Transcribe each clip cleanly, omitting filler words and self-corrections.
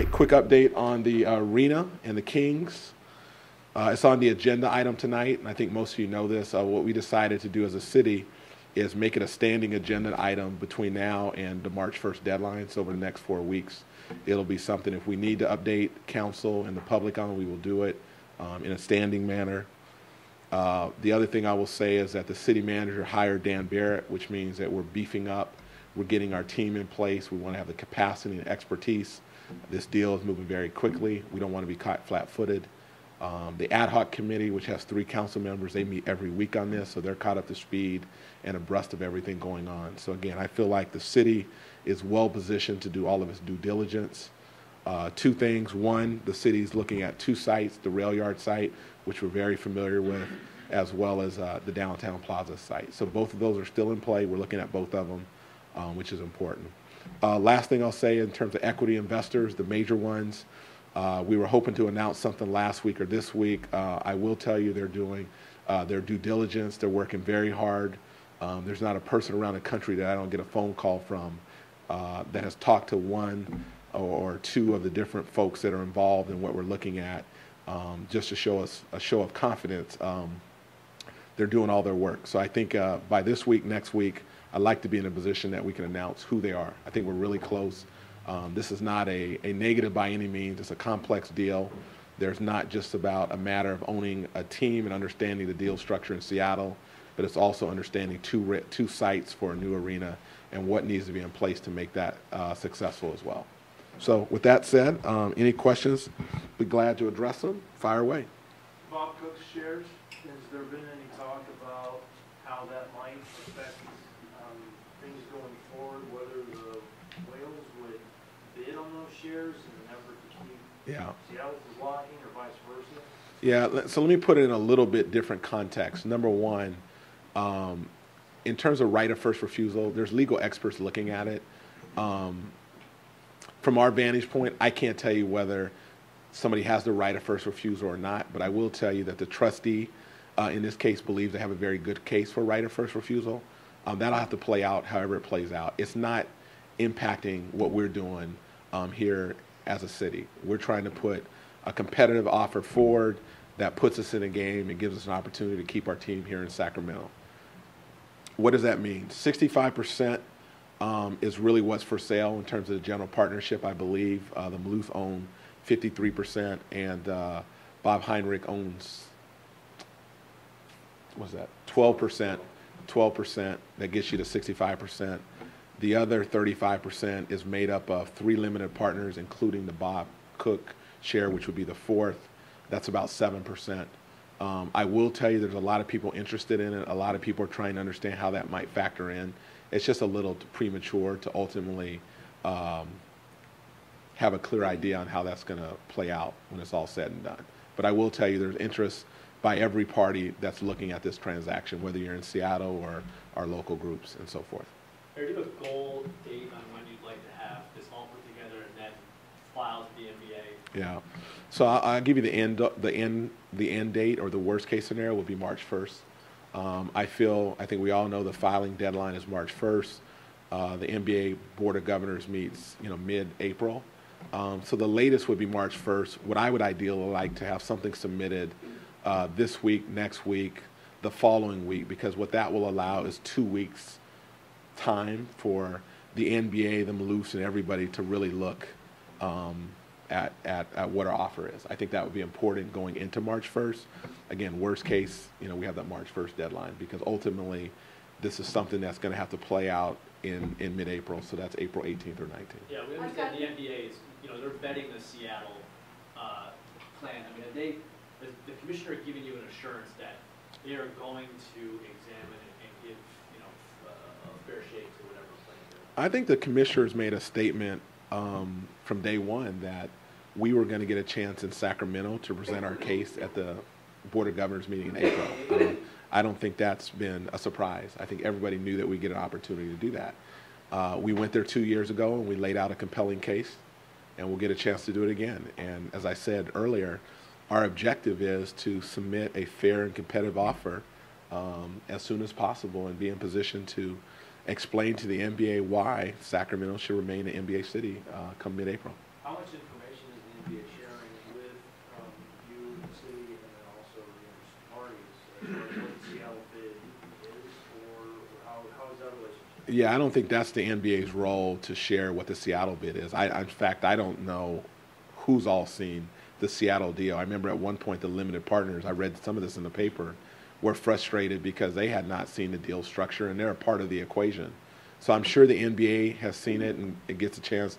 quick update on the arena and the Kings. It's on the agenda item tonight, and I think most of you know this. What we decided to do as a city is make it a standing agenda item between now and the March 1st deadline. So over the next 4 weeks, it'll be something, if we need to update council and the public on it, we will do it in a standing manner. The other thing I will say is that the city manager hired Dan Barrett, which means that we're beefing up. We're getting our team in place. We want to have the capacity and expertise. This deal is moving very quickly. We don't want to be caught flat-footed. The ad hoc committee, which has 3 council members, they meet every week on this, so they're caught up to speed and abreast of everything going on. So again, I feel like the city is well positioned to do all of its due diligence. 2 things. One, the city's looking at 2 sites, the rail yard site, which we're very familiar with, as well as the downtown plaza site. So both of those are still in play. We're looking at both of them, which is important. Last thing I'll say in terms of equity investors, the major ones, we were hoping to announce something last week or this week. I will tell you they're doing their due diligence. They're working very hard. There's not a person around the country that I don't get a phone call from that has talked to 1 or 2 of the different folks that are involved in what we're looking at, just to show us a show of confidence. They're doing all their work. So I think by this week, next week, I'd like to be in a position that we can announce who they are. I think we're really close. This is not a negative by any means. It's a complex deal. There's not just about a matter of owning a team and understanding the deal structure in Seattle, but it's also understanding 2 sites for a new arena and what needs to be in place to make that successful as well. So with that said, any questions, be glad to address them. Fire away. Bob Cook's shares, has there been any talk about how that might affect things going forward, whether the Whales would bid on those shares in an effort to keep Seattle from blocking or vice versa? Yeah, so let me put it in a little bit different context. Number one, in terms of right of first refusal, there's legal experts looking at it. From our vantage point, I can't tell you whether somebody has the right of first refusal or not, but I will tell you that the trustee in this case believes they have a very good case for right of first refusal. That'll have to play out however it plays out. It's not impacting what we're doing here as a city. We're trying to put a competitive offer forward that puts us in a game and gives us an opportunity to keep our team here in Sacramento. What does that mean? 65% is really what's for sale in terms of the general partnership, I believe. The Maloof own 53%, and Bob Heinrich owns, what's that, 12%. 12%, that gets you to 65%. The other 35% is made up of 3 limited partners, including the Bob Cook share, which would be the 4th. That's about 7%. I will tell you there's a lot of people interested in it. A lot of people are trying to understand how that might factor in. It's just a little premature to ultimately have a clear idea on how that's going to play out when it's all said and done. But I will tell you there's interest by every party that's looking at this transaction, whether you're in Seattle or our local groups and so forth. Do you have a goal date on when you'd like to have this all put together and then filed with the NBA? Yeah, so I'll give you the end date, or the worst case scenario would be March 1st. I think we all know the filing deadline is March 1st. The NBA Board of Governors meets, mid-April. So the latest would be March 1st. What I would ideally like to have something submitted this week, next week, the following week, because what that will allow is 2 weeks time for the NBA, the Maloofs, and everybody to really look at what our offer is. I think that would be important going into March 1st. Again, worst case, we have that March 1st deadline, because ultimately this is something that's going to have to play out in mid-April, so that's April 18th or 19th. Yeah, we understand the NBA is, they're vetting the Seattle plan. I mean, the commissioner giving you an assurance that they are going to examine and give, a fair shake to whatever plan they're. I think the commissioners made a statement from day one that we were going to get a chance in Sacramento to present our case at the Board of Governors meeting in April. I don't think that's been a surprise. I think everybody knew that we'd get an opportunity to do that. We went there 2 years ago and we laid out a compelling case, and we'll get a chance to do it again. And as I said earlier, our objective is to submit a fair and competitive offer as soon as possible and be in position to explain to the NBA why Sacramento should remain an NBA city come mid-April. How much information Yeah, I don't think that's the NBA's role to share what the Seattle bid is. In fact, I don't know who's all seen the Seattle deal. I remember at one point the limited partners, I read some of this in the paper, were frustrated because they had not seen the deal structure and they're a part of the equation. So I'm sure the NBA has seen it and it gets a chance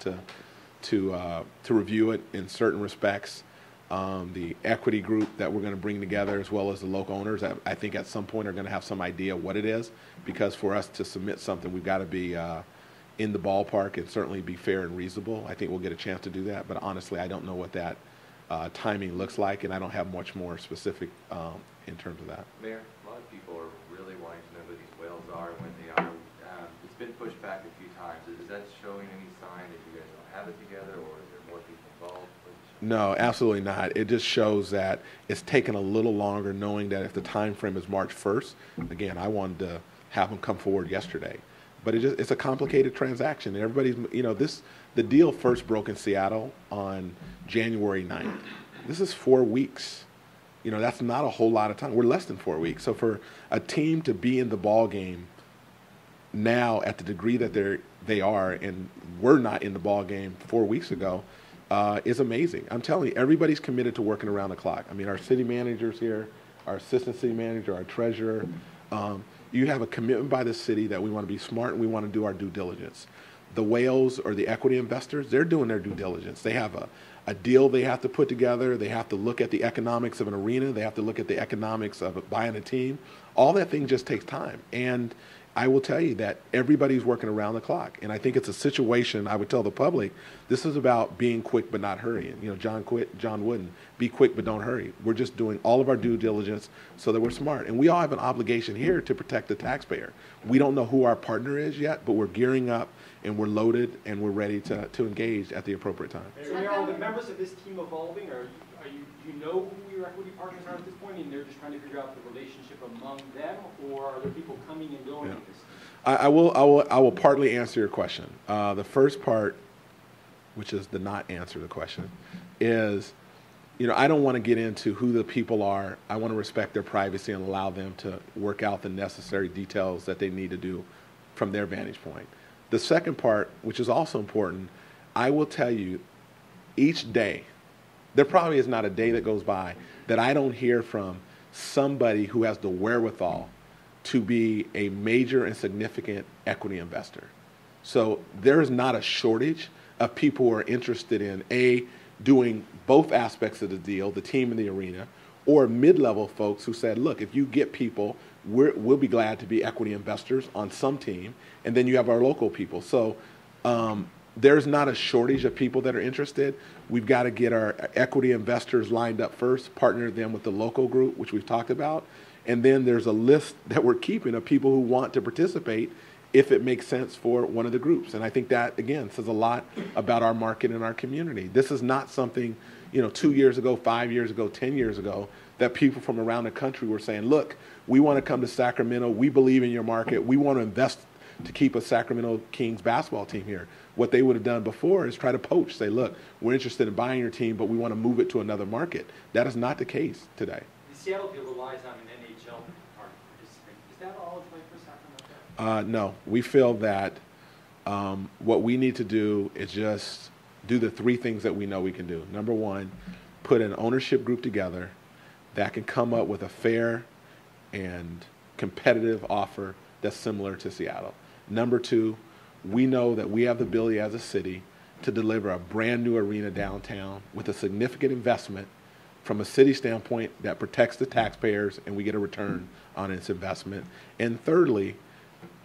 to review it in certain respects. The equity group that we're going to bring together, as well as the local owners, I think at some point are going to have some idea what it is, because for us to submit something, we've got to be in the ballpark and certainly be fair and reasonable. I think we'll get a chance to do that, but honestly, I don't know what that timing looks like, and I don't have much more specific in terms of that. Mayor, a lot of people are really wanting to know who these whales are and when they are. It's been pushed back a few times. Is that showing any sign that you guys don't have it together, or is there more people involved? No, absolutely not. It just shows that it's taken a little longer, knowing that if the time frame is March 1st, again, I wanted to have them come forward yesterday. But it's a complicated transaction. And everybody's, the deal first broke in Seattle on January 9th. This is 4 weeks. That's not a whole lot of time. We're less than 4 weeks. So for a team to be in the ball game now at the degree that they are, and we're not in the ball game 4 weeks ago, is amazing. I'm telling you, everybody's committed to working around the clock. I mean, our city managers here, our assistant city manager, our treasurer. You have a commitment by the city that we want to be smart and we want to do our due diligence. The whales or the equity investors, they're doing their due diligence. They have a deal they have to put together. They have to look at the economics of an arena. They have to look at the economics of buying a team. All that thing just takes time. And I will tell you that everybody's working around the clock. And I think it's a situation, I would tell the public, this is about being quick but not hurrying. John Wooden, be quick but don't hurry. We're just doing all of our due diligence so that we're smart. And we all have an obligation here to protect the taxpayer. We don't know who our partner is yet, but we're gearing up and we're loaded and we're ready to engage at the appropriate time. So are the members of this team evolving, or do you know who your equity partners are at this point, and they're just trying to figure out the relationship among them, or are there people coming and going at this? I will partly answer your question. The first part, which is the not answer the question, is, I don't want to get into who the people are. I want to respect their privacy and allow them to work out the necessary details that they need to do from their vantage point. The second part, which is also important, I will tell you, each day, there probably is not a day that goes by that I don't hear from somebody who has the wherewithal to be a major and significant equity investor. So there is not a shortage of people who are interested in doing both aspects of the deal, the team and the arena, or mid-level folks who said, look, if you get people, we'll be glad to be equity investors on some team, and then you have our local people. So there's not a shortage of people that are interested. We've got to get our equity investors lined up first, partner them with the local group, which we've talked about, and then there's a list that we're keeping of people who want to participate if it makes sense for one of the groups. And I think that, again, says a lot about our market and our community. This is not something, 2 years ago, 5 years ago, 10 years ago, that people from around the country were saying, look, we want to come to Sacramento. We believe in your market. We want to invest to keep a Sacramento Kings basketball team here. What they would have done before is try to poach, say, look, we're interested in buying your team, but we want to move it to another market. That is not the case today. The Seattle deal relies on an NHL participant. Is that all it's like for Sacramento? No, we feel that what we need to do is just do the three things that we know we can do. Number one, put an ownership group together that can come up with a fair and competitive offer that's similar to Seattle. Number two, we know that we have the ability as a city to deliver a brand new arena downtown with a significant investment from a city standpoint that protects the taxpayers and we get a return on its investment. And thirdly,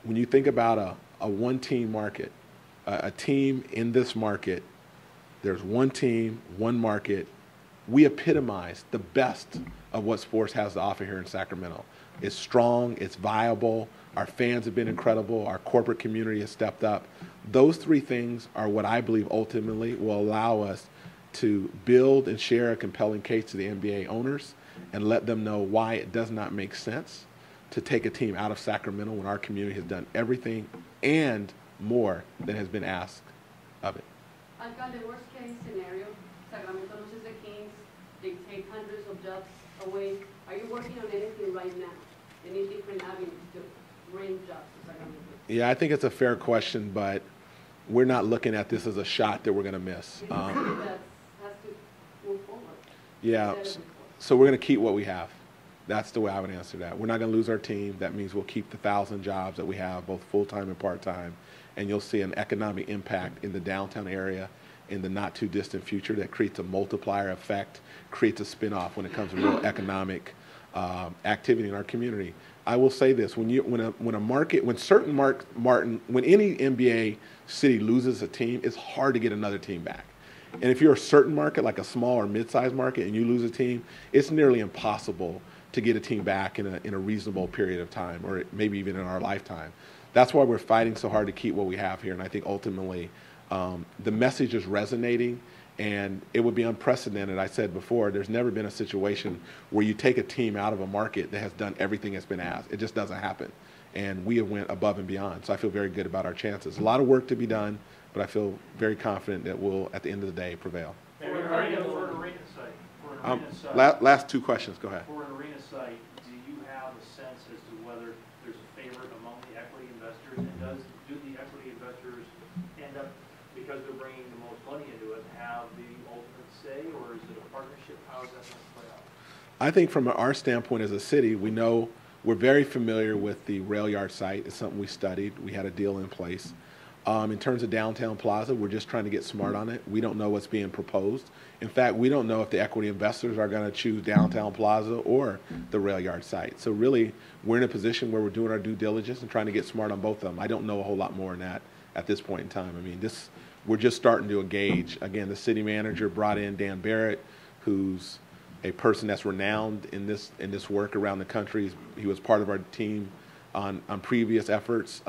when you think about a one-team market, a team in this market, there's one team, one market. We epitomize the best of what sports has to offer here in Sacramento. It's strong, it's viable, our fans have been incredible, our corporate community has stepped up. Those three things are what I believe ultimately will allow us to build and share a compelling case to the NBA owners and let them know why it does not make sense to take a team out of Sacramento when our community has done everything and more than has been asked of it. Alcalde, the worst case scenario, Sacramento loses the Kings, they take hundreds of jobs away. Are you working on anything right now? Any different avenues to bring jobs to Sacramento? Yeah, I think it's a fair question, but we're not looking at this as a shot that we're going to miss. It's a city that has to move forward. Yeah, Instead of before. so we're going to keep what we have. That's the way I would answer that. We're not going to lose our team. That means we'll keep the 1,000 jobs that we have, both full-time and part-time, and you'll see an economic impact in the downtown area in the not-too-distant future that creates a multiplier effect, creates a spin-off when it comes to real economic activity in our community. I will say this: when any NBA city loses a team, it's hard to get another team back. And if you're a certain market, like a small or mid-sized market, and you lose a team, it's nearly impossible to get a team back in a reasonable period of time, or maybe even in our lifetime. That's why we're fighting so hard to keep what we have here. And I think ultimately the message is resonating, and it would be unprecedented. I said before, there's never been a situation where you take a team out of a market that has done everything that's been asked. It just doesn't happen. And we have went above and beyond. So I feel very good about our chances. A lot of work to be done, but I feel very confident that we'll, at the end of the day, prevail. For an arena site, Last two questions. Go ahead. For an arena site, do you have a sense as to whether there's a favorite among the equity investors, and do the equity investors end up, because they're bringing the most money into it, have the ultimate say, or is it a partnership? How is that going to play out? I think from our standpoint as a city, we know we're very familiar with the rail yard site. It's something we studied. We had a deal in place. In terms of downtown plaza, we're just trying to get smart on it. We don't know what's being proposed. In fact, we don't know if the equity investors are going to choose downtown plaza or the rail yard site. So really, we're in a position where we're doing our due diligence and trying to get smart on both of them. I don't know a whole lot more than that at this point in time. I mean, we're just starting to engage. Again, the city manager brought in Dan Barrett, who's a person that's renowned in this work around the country. He was part of our team on previous efforts.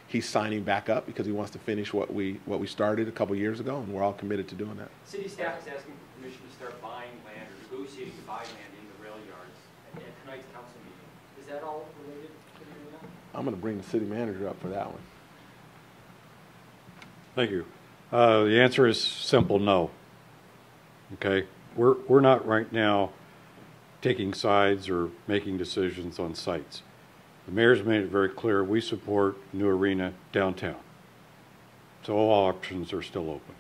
He's signing back up because he wants to finish what we started a couple years ago, and we're all committed to doing that. City staff is asking for permission to start buying land or negotiating to buy land in the rail yards at tonight's council meeting. Is that all related to the arena? I'm going to bring the city manager up for that one. Thank you. The answer is simple no. Okay, we're not right now taking sides or making decisions on sites. The mayor's made it very clear we support new arena downtown. So all options are still open.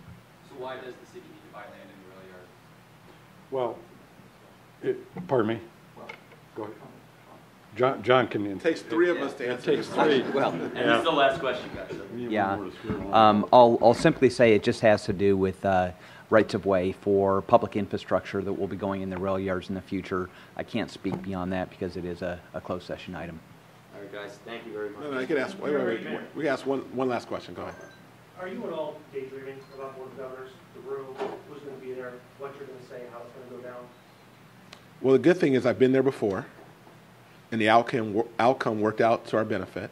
So why does the city need to buy land in the rail yards? Well, pardon me? Go ahead. John can. It takes three of us to answer. It takes three. Well, And this is the last question, guys. yeah. I'll simply say it just has to do with rights of way for public infrastructure that will be going in the rail yards in the future. I can't speak beyond that because it is a closed session item. All right, guys, thank you very much. No, I could ask. Wait. We can ask one last question. Go ahead. Are you at all daydreaming about Board of Governors, the room, who's going to be there, what you're going to say, how it's going to go down? Well, the good thing is I've been there before, and the outcome worked out to our benefit.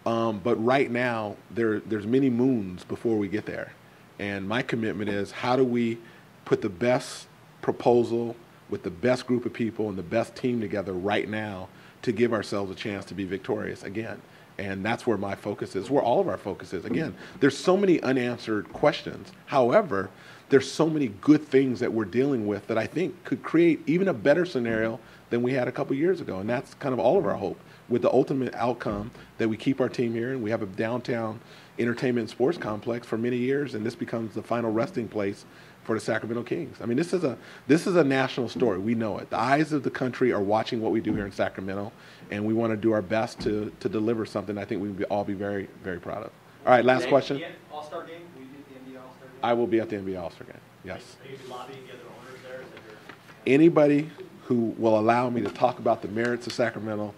But right now, there's many moons before we get there. And my commitment is, how do we put the best proposal with the best group of people and the best team together right now to give ourselves a chance to be victorious again? And that's where my focus is, where all of our focus is. Again, there's so many unanswered questions. However, there's so many good things that we're dealing with that I think could create even a better scenario than we had a couple years ago. And that's kind of all of our hope, with the ultimate outcome that we keep our team here and we have a downtown entertainment and sports complex for many years, and this becomes the final resting place for the Sacramento Kings. I mean, this is a national story. We know it. The eyes of the country are watching what we do here in Sacramento, and we want to do our best to deliver something I think we would all be very, very proud of. All right, last question. All-Star game? Will you be at the NBA All-Star game? I will be at the NBA All-Star game, yes. Are you lobbying the other owners there? Is that Anybody who will allow me to talk about the merits of Sacramento,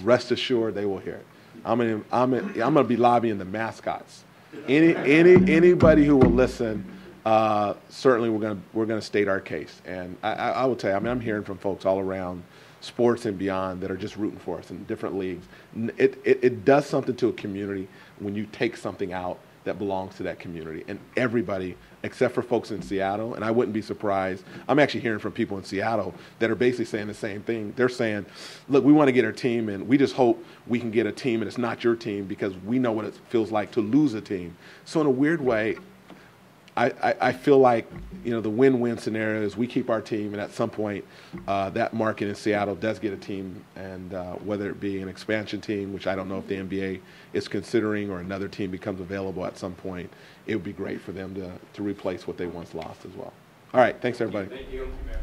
rest assured they will hear it. I'm gonna be lobbying the mascots. Anybody who will listen, certainly we're gonna state our case. And I will tell you, I mean, I'm hearing from folks all around sports and beyond that are just rooting for us in different leagues. It does something to a community when you take something out that belongs to that community. And everybody, except for folks in Seattle, and I wouldn't be surprised, I'm actually hearing from people in Seattle that are basically saying the same thing. They're saying, look, we want to get our team, and we just hope we can get a team and it's not your team because we know what it feels like to lose a team. So in a weird way, I feel like you know, the win-win scenario is we keep our team, and at some point, that market in Seattle does get a team, and whether it be an expansion team, which I don't know if the NBA is considering, or another team becomes available at some point, it would be great for them to replace what they once lost as well. All right, thanks everybody. Thank you, Mayor.